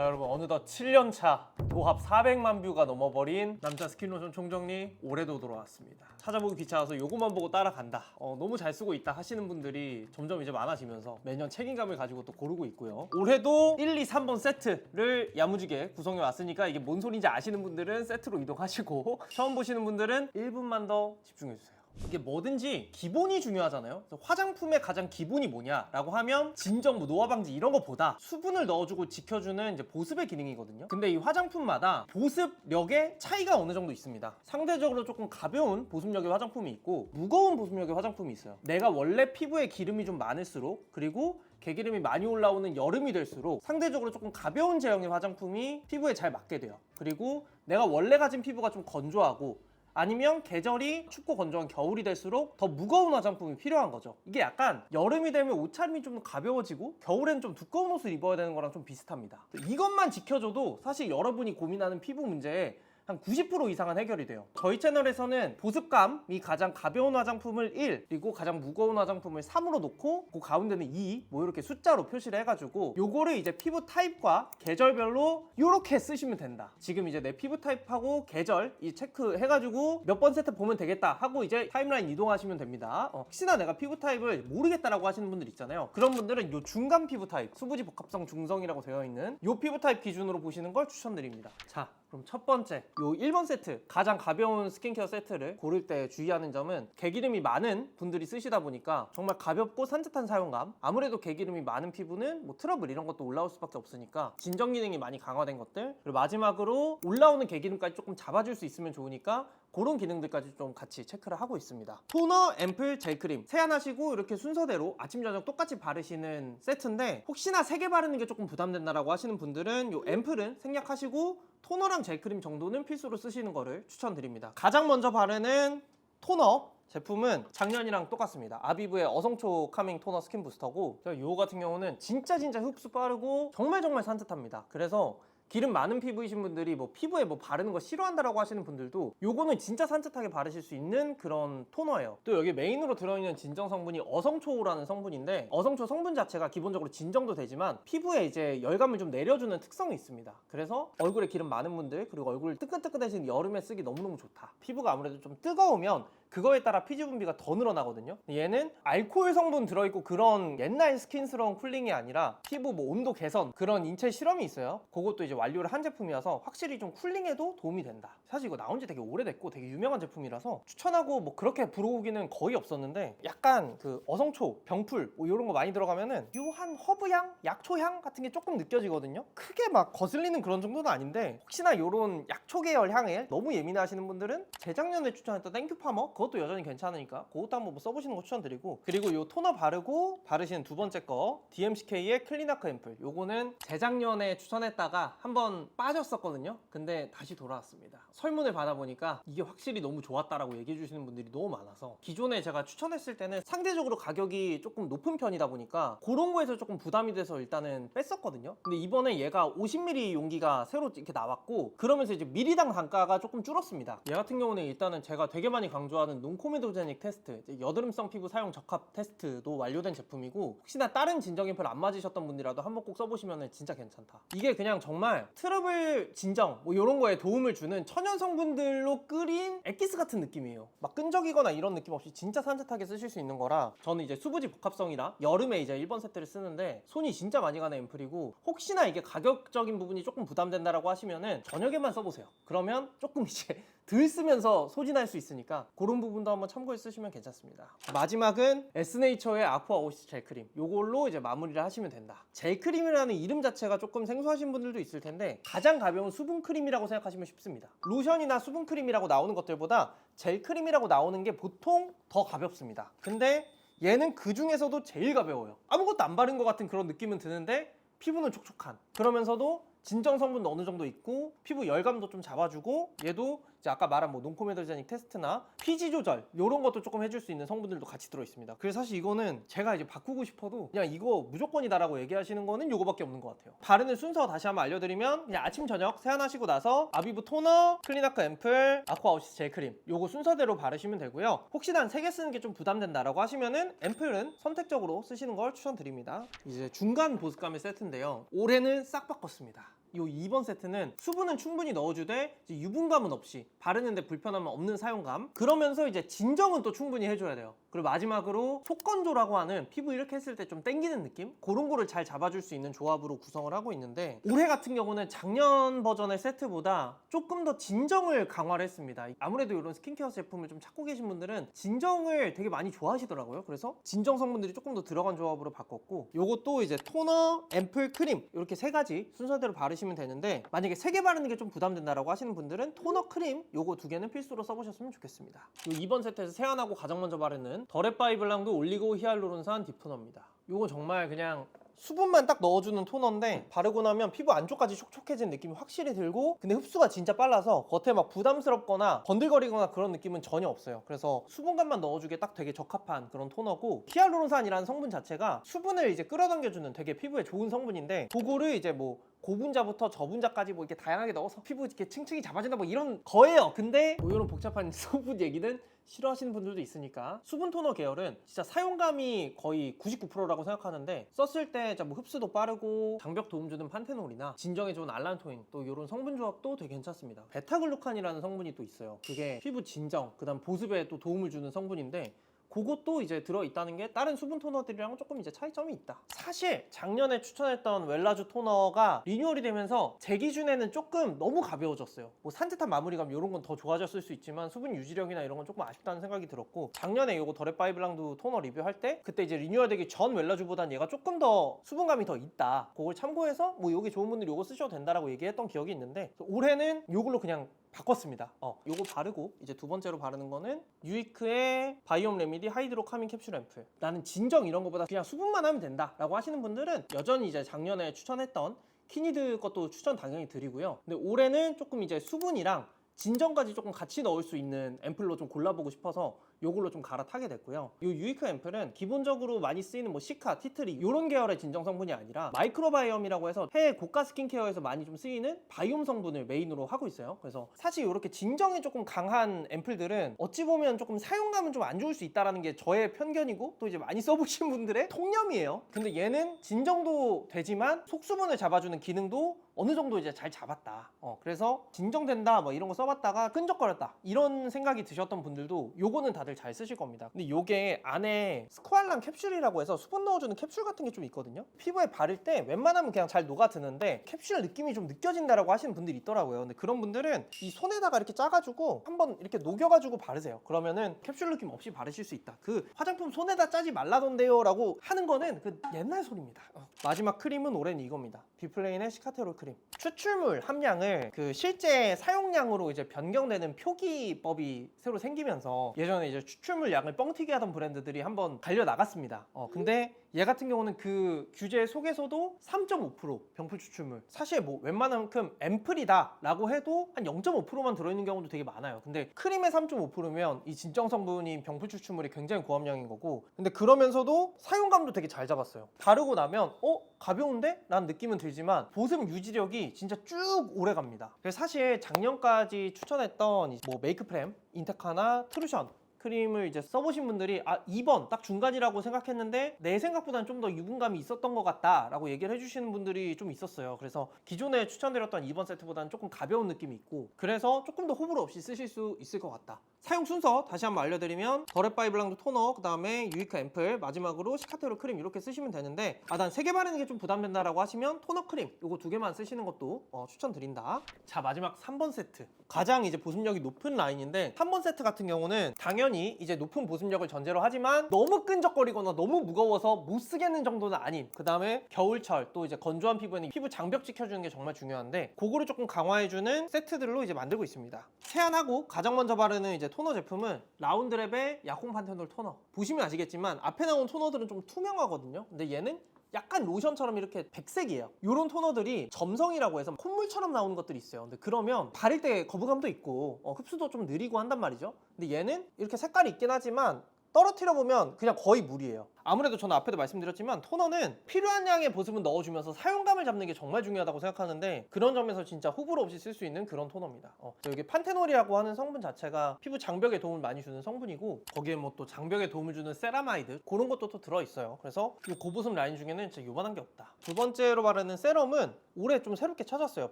자 여러분, 어느덧 7년차 도합 400만 뷰가 넘어버린 남자 스킨로션 총정리 올해도 돌아왔습니다. 찾아보기 귀찮아서 요것만 보고 따라간다, 너무 잘 쓰고 있다 하시는 분들이 점점 이제 많아지면서 매년 책임감을 가지고 또 고르고 있고요. 올해도 1, 2, 3번 세트를 야무지게 구성해 왔으니까 이게 뭔 소리인지 아시는 분들은 세트로 이동하시고 처음 보시는 분들은 1분만 더 집중해주세요. 이게 뭐든지 기본이 중요하잖아요. 그래서 화장품의 가장 기본이 뭐냐라고 하면 진정, 노화 방지 이런 거보다 수분을 넣어주고 지켜주는 이제 보습의 기능이거든요. 근데 이 화장품마다 보습력의 차이가 어느 정도 있습니다. 상대적으로 조금 가벼운 보습력의 화장품이 있고 무거운 보습력의 화장품이 있어요. 내가 원래 피부에 기름이 좀 많을수록, 그리고 개기름이 많이 올라오는 여름이 될수록 상대적으로 조금 가벼운 제형의 화장품이 피부에 잘 맞게 돼요. 그리고 내가 원래 가진 피부가 좀 건조하고 아니면 계절이 춥고 건조한 겨울이 될수록 더 무거운 화장품이 필요한 거죠. 이게 약간 여름이 되면 옷차림이 좀 가벼워지고 겨울엔 좀 두꺼운 옷을 입어야 되는 거랑 좀 비슷합니다. 이것만 지켜줘도 사실 여러분이 고민하는 피부 문제에 한 90% 이상은 해결이 돼요. 저희 채널에서는 보습감이 가장 가벼운 화장품을 1, 그리고 가장 무거운 화장품을 3으로 놓고 그 가운데는 2, 뭐 이렇게 숫자로 표시를 해가지고 요거를 이제 피부 타입과 계절별로 이렇게 쓰시면 된다. 지금 이제 내 피부 타입하고 계절 이 체크해가지고 몇 번 세트 보면 되겠다 하고 이제 타임라인 이동하시면 됩니다. 혹시나 내가 피부 타입을 모르겠다라고 하시는 분들 있잖아요. 그런 분들은 요 중간 피부 타입, 수부지 복합성 중성이라고 되어 있는 요 피부 타입 기준으로 보시는 걸 추천드립니다. 자, 그럼 첫 번째, 요 1번 세트, 가장 가벼운 스킨케어 세트를 고를 때 주의하는 점은 개기름이 많은 분들이 쓰시다 보니까 정말 가볍고 산뜻한 사용감, 아무래도 개기름이 많은 피부는 뭐 트러블 이런 것도 올라올 수밖에 없으니까 진정 기능이 많이 강화된 것들, 그리고 마지막으로 올라오는 개기름까지 조금 잡아줄 수 있으면 좋으니까 그런 기능들까지 좀 같이 체크를 하고 있습니다. 토너, 앰플, 젤크림 세안하시고 이렇게 순서대로 아침 저녁 똑같이 바르시는 세트인데, 혹시나 3개 바르는 게 조금 부담된다라고 하시는 분들은 요 앰플은 생략하시고 토너랑 젤크림 정도는 필수로 쓰시는 거를 추천드립니다. 가장 먼저 바르는 토너 제품은 작년이랑 똑같습니다. 아비브의 어성초 카밍 토너 스킨 부스터고, 요 같은 경우는 진짜 흡수 빠르고 정말 산뜻합니다. 그래서 기름 많은 피부이신 분들이 뭐 피부에 뭐 바르는 거 싫어한다라고 하시는 분들도 요거는 진짜 산뜻하게 바르실 수 있는 그런 토너예요. 또 여기 메인으로 들어있는 진정 성분이 어성초라는 성분인데, 어성초 성분 자체가 기본적으로 진정도 되지만 피부에 이제 열감을 좀 내려주는 특성이 있습니다. 그래서 얼굴에 기름 많은 분들, 그리고 얼굴 뜨끈뜨끈해지는 여름에 쓰기 너무너무 좋다. 피부가 아무래도 좀 뜨거우면 그거에 따라 피지 분비가 더 늘어나거든요. 얘는 알코올 성분 들어있고 그런 옛날 스킨스러운 쿨링이 아니라 피부 뭐 온도 개선, 그런 인체 실험이 있어요. 그것도 이제 완료를 한 제품이라서 확실히 좀 쿨링에도 도움이 된다. 사실 이거 나온 지 되게 오래됐고 되게 유명한 제품이라서 추천하고 뭐 그렇게 부러우기는 거의 없었는데, 약간 그 어성초, 병풀 뭐 이런 거 많이 들어가면은 묘한 허브향, 약초향 같은 게 조금 느껴지거든요. 크게 막 거슬리는 그런 정도는 아닌데, 혹시나 요런 약초 계열 향에 너무 예민하시는 분들은 재작년에 추천했던 땡큐 파머, 그것도 여전히 괜찮으니까 그것도 한번 뭐 써보시는 거 추천드리고, 그리고 요 토너 바르고 바르시는 두 번째 거 DMCK의 클린아크 앰플, 요거는 재작년에 추천했다가 한번 빠졌었거든요. 근데 다시 돌아왔습니다. 설문을 받아보니까 이게 확실히 너무 좋았다라고 얘기해 주시는 분들이 너무 많아서, 기존에 제가 추천했을 때는 상대적으로 가격이 조금 높은 편이다 보니까 그런 거에서 조금 부담이 돼서 일단은 뺐었거든요. 근데 이번에 얘가 50ml 용기가 새로 이렇게 나왔고, 그러면서 이제 미리당 단가가 조금 줄었습니다. 얘 같은 경우는 일단은 제가 되게 많이 강조하는 논코메도제닉 테스트, 여드름성 피부 사용 적합 테스트도 완료된 제품이고, 혹시나 다른 진정 앰플 안 맞으셨던 분이라도 한번 꼭 써보시면 진짜 괜찮다. 이게 그냥 정말 트러블 진정 뭐 이런 거에 도움을 주는 천연 성분들로 끓인 엑기스 같은 느낌이에요. 막 끈적이거나 이런 느낌 없이 진짜 산뜻하게 쓰실 수 있는 거라, 저는 이제 수부지 복합성이라 여름에 이제 1번 세트를 쓰는데 손이 진짜 많이 가는 앰플이고, 혹시나 이게 가격적인 부분이 조금 부담된다라고 하시면은 저녁에만 써보세요. 그러면 조금 이제 덜 쓰면서 소진할 수 있으니까 그런 부분도 한번 참고해 쓰시면 괜찮습니다. 마지막은 에스네이처의 아쿠아 오시스 젤크림, 요걸로 이제 마무리를 하시면 된다. 젤크림이라는 이름 자체가 조금 생소하신 분들도 있을 텐데 가장 가벼운 수분크림이라고 생각하시면 쉽습니다. 로션이나 수분크림이라고 나오는 것들보다 젤크림이라고 나오는 게 보통 더 가볍습니다. 근데 얘는 그 중에서도 제일 가벼워요. 아무것도 안 바른 것 같은 그런 느낌은 드는데 피부는 촉촉한, 그러면서도 진정 성분도 어느 정도 있고 피부 열감도 좀 잡아주고, 얘도 이제 아까 말한 뭐 논코메도제닉 테스트나 피지 조절 이런 것도 조금 해줄 수 있는 성분들도 같이 들어있습니다. 그래서 사실 이거는 제가 이제 바꾸고 싶어도 그냥 이거 무조건이다라고 얘기하시는 거는 요거밖에 없는 것 같아요. 바르는 순서 다시 한번 알려드리면, 그냥 아침 저녁 세안하시고 나서 아비브 토너, 클린아크 앰플, 아쿠아 오시스 젤크림 요거 순서대로 바르시면 되고요. 혹시나 한 3개 쓰는 게 좀 부담된다라고 하시면은 앰플은 선택적으로 쓰시는 걸 추천드립니다. 이제 중간 보습감의 세트인데요, 올해는 싹 바꿨습니다. 이 2번 세트는 수분은 충분히 넣어주되 이제 유분감은 없이 바르는데 불편함은 없는 사용감, 그러면서 이제 진정은 또 충분히 해줘야 돼요. 그리고 마지막으로 속건조라고 하는 피부 이렇게 했을 때 좀 땡기는 느낌? 그런 거를 잘 잡아줄 수 있는 조합으로 구성을 하고 있는데, 올해 같은 경우는 작년 버전의 세트보다 조금 더 진정을 강화를 했습니다. 아무래도 이런 스킨케어 제품을 좀 찾고 계신 분들은 진정을 되게 많이 좋아하시더라고요. 그래서 진정 성분들이 조금 더 들어간 조합으로 바꿨고, 요것도 이제 토너, 앰플, 크림 이렇게 세 가지 순서대로 바르시면 되는데, 만약에 세 개 바르는 게 좀 부담된다라고 하시는 분들은 토너, 크림 요거 두 개는 필수로 써보셨으면 좋겠습니다. 요 이번 세트에서 세안하고 가장 먼저 바르는 더랩바이블랑드 올리고 히알루론산 딥토너입니다. 요거 정말 그냥 수분만 딱 넣어주는 토너인데 바르고 나면 피부 안쪽까지 촉촉해진 느낌이 확실히 들고, 근데 흡수가 진짜 빨라서 겉에 막 부담스럽거나 번들거리거나 그런 느낌은 전혀 없어요. 그래서 수분감만 넣어주기에 딱 되게 적합한 그런 토너고, 히알루론산이라는 성분 자체가 수분을 이제 끌어당겨주는 되게 피부에 좋은 성분인데, 그거를 이제 뭐 고분자부터 저분자까지 뭐 이렇게 다양하게 넣어서 피부 이렇게 층층이 잡아준다 뭐 이런 거예요. 근데 뭐 이런 복잡한 수분 얘기는 싫어하시는 분들도 있으니까, 수분 토너 계열은 진짜 사용감이 거의 99%라고 생각하는데, 썼을 때 뭐 흡수도 빠르고 장벽 도움 주는 판테놀이나 진정에 좋은 알란토인, 또 이런 성분 조합도 되게 괜찮습니다. 베타글루칸이라는 성분이 또 있어요. 그게 피부 진정, 그다음 보습에 또 도움을 주는 성분인데, 그것도 이제 들어있다는 게 다른 수분 토너들이랑 조금 이제 차이점이 있다. 사실 작년에 추천했던 웰라쥬 토너가 리뉴얼이 되면서 제 기준에는 조금 너무 가벼워졌어요. 뭐 산뜻한 마무리감 이런 건 더 좋아졌을 수 있지만 수분 유지력이나 이런 건 조금 아쉽다는 생각이 들었고, 작년에 이거 더랩바이블랑드 토너 리뷰할 때 그때 이제 리뉴얼 되기 전 웰라쥬보단 얘가 조금 더 수분감이 더 있다, 그걸 참고해서 뭐 여기 좋은 분들이 이거 쓰셔도 된다라고 얘기했던 기억이 있는데, 올해는 이걸로 그냥 바꿨습니다. 요거 바르고 이제 두 번째로 바르는 거는 유이크의 바이옴 레미디 하이드로 카밍 캡슐 앰플. 나는 진정 이런 거보다 그냥 수분만 하면 된다 라고 하시는 분들은 여전히 이제 작년에 추천했던 키니드 것도 추천 당연히 드리고요. 근데 올해는 조금 이제 수분이랑 진정까지 조금 같이 넣을 수 있는 앰플로 좀 골라보고 싶어서 요걸로 좀 갈아타게 됐고요. 이 유이크 앰플은 기본적으로 많이 쓰이는 뭐 시카, 티트리 이런 계열의 진정 성분이 아니라 마이크로바이옴이라고 해서 해외 고가 스킨케어에서 많이 좀 쓰이는 바이옴 성분을 메인으로 하고 있어요. 그래서 사실 이렇게 진정이 조금 강한 앰플들은 어찌 보면 조금 사용감은 좀 안 좋을 수 있다는 게 저의 편견이고, 또 이제 많이 써보신 분들의 통념이에요. 근데 얘는 진정도 되지만 속수분을 잡아주는 기능도 어느 정도 이제 잘 잡았다. 그래서 진정된다 뭐 이런 거 써봤다가 끈적거렸다 이런 생각이 드셨던 분들도 요거는 다들 잘 쓰실 겁니다. 근데 요게 안에 스쿠알란 캡슐이라고 해서 수분 넣어주는 캡슐 같은 게 좀 있거든요. 피부에 바를 때 웬만하면 그냥 잘 녹아드는데 캡슐 느낌이 좀 느껴진다라고 하시는 분들이 있더라고요. 근데 그런 분들은 이 손에다가 이렇게 짜가지고 한번 이렇게 녹여가지고 바르세요. 그러면은 캡슐 느낌 없이 바르실 수 있다. 그 화장품 손에다 짜지 말라던데요 라고 하는 거는 그 옛날 소리입니다. 마지막 크림은 올해는 이겁니다. 비플레인의 시카테롤 크림. 추출물 함량을 그 실제 사용량으로 이제 변경되는 표기법이 새로 생기면서 예전에 이제 추출물 양을 뻥튀기 하던 브랜드들이 한번 갈려 나갔습니다. 근데 얘 같은 경우는 그 규제 속에서도 3.5% 병풀 추출물, 사실 뭐 웬만한만큼 앰플이다 라고 해도 한 0.5%만 들어있는 경우도 되게 많아요. 근데 크림의 3.5%면 이 진정 성분인 병풀 추출물이 굉장히 고함량인 거고, 근데 그러면서도 사용감도 되게 잘 잡았어요. 바르고 나면 가벼운데? 라는 느낌은 들지만 보습 유지력이 진짜 쭉 오래 갑니다. 그래서 사실 작년까지 추천했던 뭐 메이크프렘, 인테카나, 트루션 크림을 이제 써보신 분들이 2번 딱 중간이라고 생각했는데 내 생각보다는 좀 더 유분감이 있었던 것 같다 라고 얘기를 해주시는 분들이 좀 있었어요. 그래서 기존에 추천드렸던 2번 세트보다는 조금 가벼운 느낌이 있고, 그래서 조금 더 호불호 없이 쓰실 수 있을 것 같다. 사용 순서 다시 한번 알려드리면 더랩바이블랑드 토너, 그 다음에 유이크 앰플, 마지막으로 시카테롤 크림 이렇게 쓰시면 되는데, 난 3개 바르는 게 좀 부담된다 라고 하시면 토너 크림 요거 2개만 쓰시는 것도 추천드린다. 자, 마지막 3번 세트, 가장 이제 보습력이 높은 라인인데, 3번 세트 같은 경우는 당연히 이제 높은 보습력을 전제로 하지만 너무 끈적거리거나 너무 무거워서 못 쓰겠는 정도는 아닌, 그 다음에 겨울철 또 이제 건조한 피부에는 피부 장벽 지켜주는 게 정말 중요한데, 그거를 조금 강화해주는 세트들로 이제 만들고 있습니다. 세안하고 가장 먼저 바르는 이제 토너 제품은 라운드랩의 야콩 판테놀 토너. 보시면 아시겠지만 앞에 나온 토너들은 좀 투명하거든요. 근데 얘는 약간 로션처럼 이렇게 백색이에요. 이런 토너들이 점성이라고 해서 콧물처럼 나오는 것들이 있어요. 근데 그러면 바를 때 거부감도 있고 흡수도 좀 느리고 한단 말이죠. 근데 얘는 이렇게 색깔이 있긴 하지만 떨어뜨려 보면 그냥 거의 물이에요. 아무래도 저는 앞에도 말씀드렸지만 토너는 필요한 양의 보습은 넣어주면서 사용감을 잡는 게 정말 중요하다고 생각하는데, 그런 점에서 진짜 호불호 없이 쓸 수 있는 그런 토너입니다. 여기 판테놀이라고 하는 성분 자체가 피부 장벽에 도움을 많이 주는 성분이고, 거기에 뭐 또 장벽에 도움을 주는 세라마이드 그런 것도 또 들어있어요. 그래서 이 고보습 라인 중에는 진짜 요만한 게 없다. 두 번째로 바르는 세럼은 올해 좀 새롭게 찾았어요.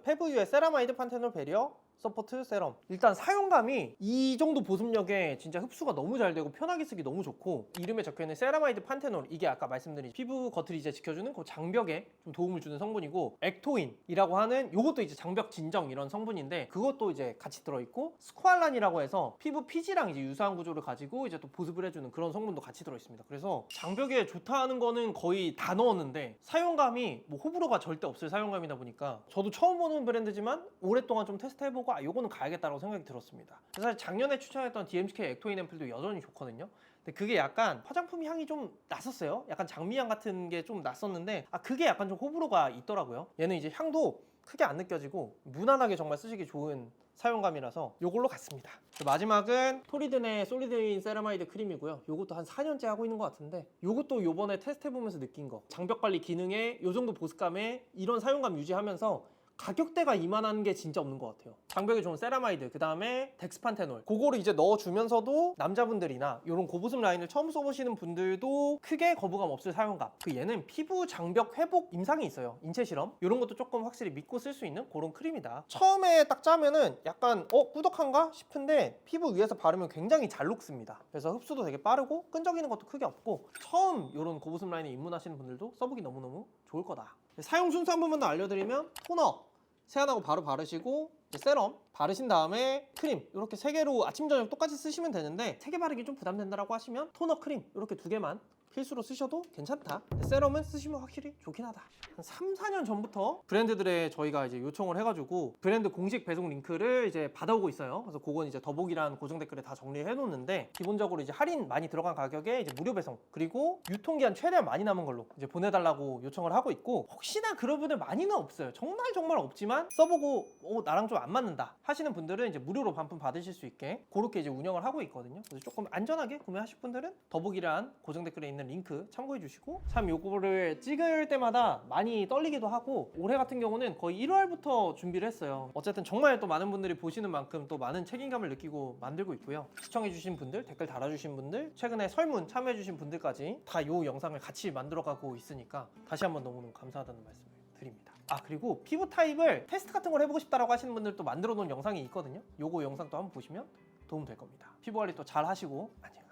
페브유의 세라마이드 판테놀 베리어 서포트 세럼. 일단 사용감이 이 정도 보습력에 진짜 흡수가 너무 잘 되고 편하게 쓰기 너무 좋고, 이름에 적혀있는 세라마이드 판테놀, 이게 아까 말씀드린 피부 겉을 이제 지켜주는 그 장벽에 좀 도움을 주는 성분이고, 액토인이라고 하는 요것도 이제 장벽 진정 이런 성분인데 그것도 이제 같이 들어있고, 스쿠알란이라고 해서 피부 피지랑 이제 유사한 구조를 가지고 이제 또 보습을 해주는 그런 성분도 같이 들어있습니다. 그래서 장벽에 좋다는 거는 거의 다 넣었는데 사용감이 뭐 호불호가 절대 없을 사용감이다 보니까 저도 처음 보는 브랜드지만 오랫동안 좀 테스트해보고 요거는 가야겠다라고 생각이 들었습니다. 사실 작년에 추천했던 DMCK 액토인 앰플도 여전히 좋거든요. 근데 그게 약간 화장품 향이 좀 났었어요. 약간 장미향 같은 게 좀 났었는데 그게 약간 좀 호불호가 있더라고요. 얘는 이제 향도 크게 안 느껴지고 무난하게 정말 쓰시기 좋은 사용감이라서 요걸로 갔습니다. 마지막은 토리든의 솔리드인 세라마이드 크림이고요. 요것도 한 4년째 하고 있는 것 같은데, 요것도 요번에 테스트해보면서 느낀 거, 장벽관리 기능에 요 정도 보습감에 이런 사용감 유지하면서 가격대가 이만한 게 진짜 없는 것 같아요. 장벽에 좋은 세라마이드, 그 다음에 덱스판테놀, 그거를 이제 넣어주면서도 남자분들이나 이런 고보습 라인을 처음 써보시는 분들도 크게 거부감 없을 사용감. 얘는 피부 장벽 회복 임상이 있어요. 인체 실험 이런 것도 조금 확실히 믿고 쓸 수 있는 그런 크림이다. 처음에 딱 짜면은 약간 꾸덕한가 싶은데 피부 위에서 바르면 굉장히 잘 녹습니다. 그래서 흡수도 되게 빠르고 끈적이는 것도 크게 없고, 처음 이런 고보습 라인에 입문하시는 분들도 써보기 너무너무 좋을 거다. 사용 순서 한 번만 더 알려드리면, 토너 세안하고 바로 바르시고, 세럼 바르신 다음에 크림, 이렇게 3개로 아침 저녁 똑같이 쓰시면 되는데 3개 바르기 좀 부담된다라고 하시면 토너, 크림 이렇게 2개만 필수로 쓰셔도 괜찮다. 세럼은 쓰시면 확실히 좋긴 하다. 한 3, 4년 전부터 브랜드들에 저희가 이제 요청을 해가지고 브랜드 공식 배송 링크를 이제 받아오고 있어요. 그래서 그건 이제 더보기란 고정 댓글에 다 정리해 놓는데, 기본적으로 이제 할인 많이 들어간 가격에 이제 무료 배송, 그리고 유통기한 최대한 많이 남은 걸로 이제 보내달라고 요청을 하고 있고, 혹시나 그런 분들 많이는 없어요. 정말 없지만 써보고 나랑 좀 안 맞는다 하시는 분들은 이제 무료로 반품 받으실 수 있게 그렇게 이제 운영을 하고 있거든요. 그래서 조금 안전하게 구매하실 분들은 더보기란 고정 댓글에 있는 링크 참고해 주시고, 참 요거를 찍을 때마다 많이 떨리기도 하고, 올해 같은 경우는 거의 1월부터 준비를 했어요. 어쨌든 정말 또 많은 분들이 보시는 만큼 또 많은 책임감을 느끼고 만들고 있고요. 시청해 주신 분들, 댓글 달아주신 분들, 최근에 설문 참여해 주신 분들까지 다 요 영상을 같이 만들어가고 있으니까 다시 한번 너무너무 감사하다는 말씀을 드립니다. 그리고 피부 타입을 테스트 같은 걸 해보고 싶다라고 하시는 분들도 만들어 놓은 영상이 있거든요. 요거 영상도 한번 보시면 도움 될 겁니다. 피부 관리 또 잘 하시고 안녕.